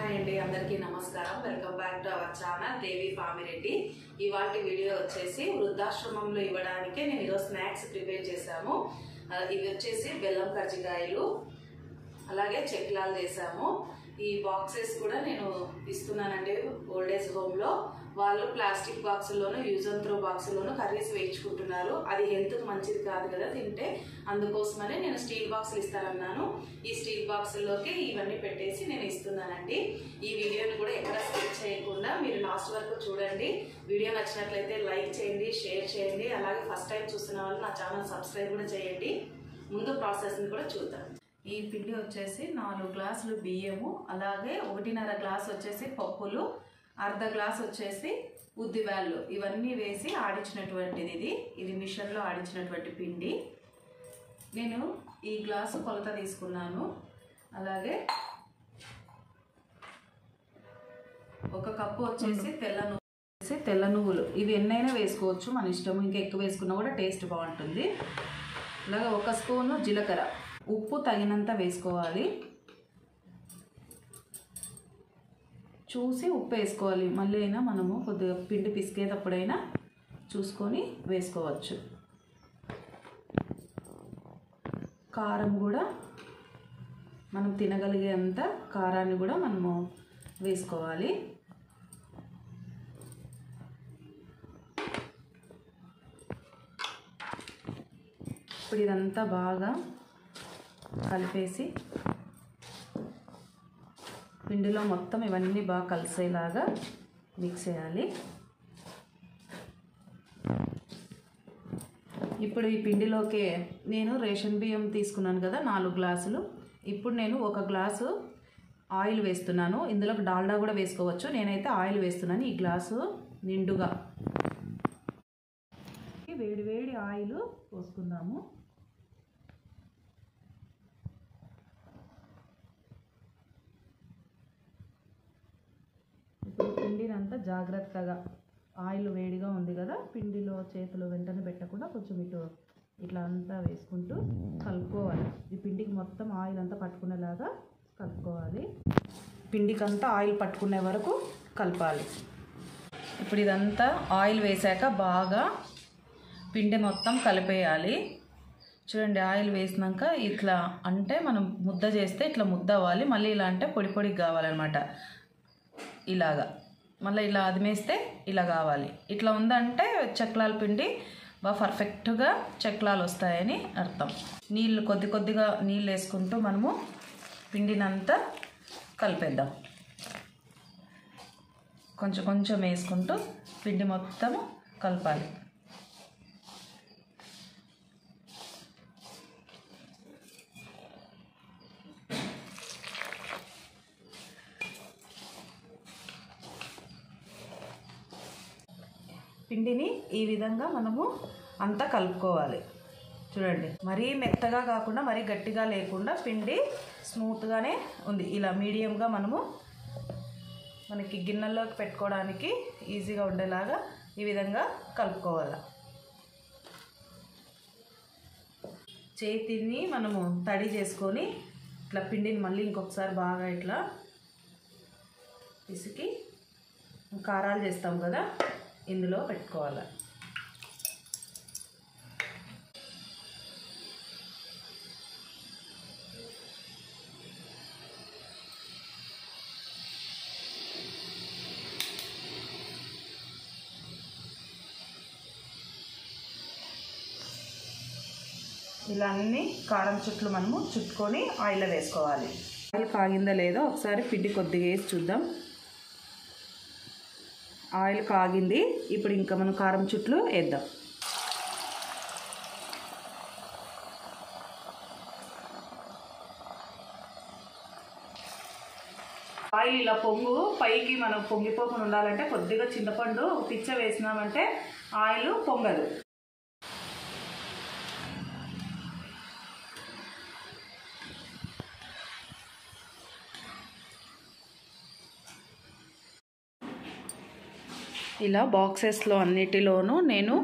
Hi అండి, అందరికీ నమస్కారం. Welcome back to our channel Devi Pamireddy. ఇవాళ వీడియో వచ్చేసి వృద్ధాశ్రమంలో ఇవ్వడానికి నేను ఈరోజు స్నాక్స్ ప్రిపేర్ చేశాము. ఇవి వచ్చేసి బెల్లం కజ్జికాయలు, అలాగే చెక్లాలు చేసాము. ఈ బాక్సెస్ కూడా నేను ఇస్తున్నానండి ఓల్డేజ్ హోమ్లో. వాళ్ళు ప్లాస్టిక్ బాక్సుల్లోనూ యూజ్ అండ్ త్రో బాక్సుల్లోనూ కర్రీస్ వేయించుకుంటున్నారు. అది హెల్త్కి మంచిది కాదు కదా తింటే, అందుకోసమనే నేను స్టీల్ బాక్సులు ఇస్తానన్నాను. ఈ స్టీల్ బాక్సుల్లోకి ఇవన్నీ పెట్టేసి నేను ఇస్తున్నానండి. ఈ వీడియోని కూడా ఎక్కడ స్కిప్ చేయకుండా మీరు లాస్ట్ వరకు చూడండి. వీడియో నచ్చినట్లయితే లైక్ చేయండి, షేర్ చేయండి. అలాగే ఫస్ట్ టైం చూస్తున్న వాళ్ళు నా ఛానల్ సబ్స్క్రైబ్ కూడా చేయండి. ముందు ప్రాసెస్ని కూడా చూద్దాం. ఈ పిండి వచ్చేసి 4 గ్లాసులు బియ్యము, అలాగే 1.5 గ్లాసు వచ్చేసి పప్పులు, అర్ధ గ్లాస్ వచ్చేసి ఉద్దిబ్యాళ్ళు, ఇవన్నీ వేసి ఆడించినటువంటిది. ఇది మిషన్లో ఆడించినటువంటి పిండి. నేను ఈ గ్లాసు కొలత తీసుకున్నాను. అలాగే 1 కప్పు వచ్చేసి తెల్ల నువ్వులు. ఇవి ఎన్నైనా వేసుకోవచ్చు, మన ఇష్టం. ఇంకా ఎక్కువ వేసుకున్నా కూడా టేస్ట్ బాగుంటుంది. అలాగే 1 స్పూను జీలకర్ర, ఉప్పు తగినంత వేసుకోవాలి. చూసి ఉప్పు వేసుకోవాలి. మళ్ళీ అయినా మనము కొద్దిగా పిండి పిసికేటప్పుడైనా చూసుకొని వేసుకోవచ్చు. కారం కూడా మనం తినగలిగేంత కారాన్ని కూడా మనము వేసుకోవాలి. ఇప్పుడు ఇదంతా బాగా కలిపేసి పిండిలో మొత్తం ఇవన్నీ బాగా కలిసేలాగా మిక్స్ చేయాలి. ఇప్పుడు ఈ పిండిలోకి నేను రేషన్ బియ్యం తీసుకున్నాను కదా 4 గ్లాసులు. ఇప్పుడు నేను 1 గ్లాసు ఆయిల్ వేస్తున్నాను. ఇందులోకి డాల్డా కూడా వేసుకోవచ్చు. నేనైతే ఆయిల్ వేస్తున్నాను. ఈ గ్లాసు నిండుగా వేడి ఆయిల్ పోసుకుందాము. ఇప్పుడు పిండిని అంతా జాగ్రత్తగా, ఆయిల్ వేడిగా ఉంది కదా, పిండిలో చేతులు వెంటనే పెట్టకుండా కొంచెం ఇట్లా అంతా వేసుకుంటూ కలుపుకోవాలి. ఈ పిండికి మొత్తం ఆయిల్ అంతా పట్టుకునేలాగా కలుపుకోవాలి. పిండికి అంతా ఆయిల్ పట్టుకునే వరకు కలపాలి. ఇప్పుడు ఇదంతా ఆయిల్ వేసాక బాగా పిండి మొత్తం కలిపేయాలి. చూడండి, ఆయిల్ వేసినాక ఇట్లా అంటే మనం ముద్ద చేస్తే ఇట్లా ముద్ద అవ్వాలి. మళ్ళీ ఇలా అంటే పొడి పొడిగా కావాలన్నమాట. ఇలాగా మళ్ళీ ఇలా అదిమేస్తే ఇలా కావాలి. ఇట్లా ఉందంటే చెక్లాల పిండి బాగా పర్ఫెక్ట్గా చెక్లాలు వస్తాయని అర్థం. నీళ్ళు కొద్దిగా నీళ్ళు వేసుకుంటూ మనము పిండినంతా కలిపేద్దాం. కొంచెం వేసుకుంటూ పిండి మొత్తము కలపాలి. పిండిని ఈ విధంగా మనము అంతా కలుపుకోవాలి. చూడండి, మరీ మెత్తగా కాకుండా మరీ గట్టిగా లేకుండా పిండి స్మూత్గానే ఉంది. ఇలా మీడియంగా మనకి గిన్నెల్లోకి పెట్టుకోవడానికి ఈజీగా ఉండేలాగా ఈ విధంగా కలుపుకోవాలి. చేతిని మనము తడి చేసుకొని ఇట్లా పిండిని మళ్ళీ ఇంకొకసారి బాగా ఇట్లా పిసికి కారాలు చేస్తాం కదా, ఇందులో పెట్టుకోవాలి. ఇలా అన్ని కారం చుట్లు మనము చుట్టుకొని ఆయిల్లో వేసుకోవాలి. ఆయిల్ కాగిందా లేదో ఒకసారి పిండి కొద్దిగా వేసి చూద్దాం. ఆయిల్ కాగింది. ఇప్పుడు ఇంకా మనం కారం చుట్లు వేద్దాం. ఆయిల్ ఇలా పైకి మనం పొంగిపోకుండా ఉండాలంటే కొద్దిగా చింతపండు పిచ్చ వేసినామంటే ఆయిల్ పొంగదు. ఇలా బాక్సెస్లో అన్నిటిలోనూ నేను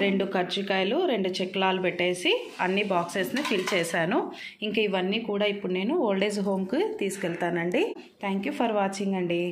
2 కర్జికాయలు 2 చెక్లాలు పెట్టేసి అన్ని బాక్సెస్ని ఫిల్ చేశాను. ఇంకా ఇవన్నీ కూడా ఇప్పుడు నేను ఓల్డేజ్ హోమ్కి తీసుకెళ్తానండి. థ్యాంక్ యూ ఫర్ వాచింగ్ అండి.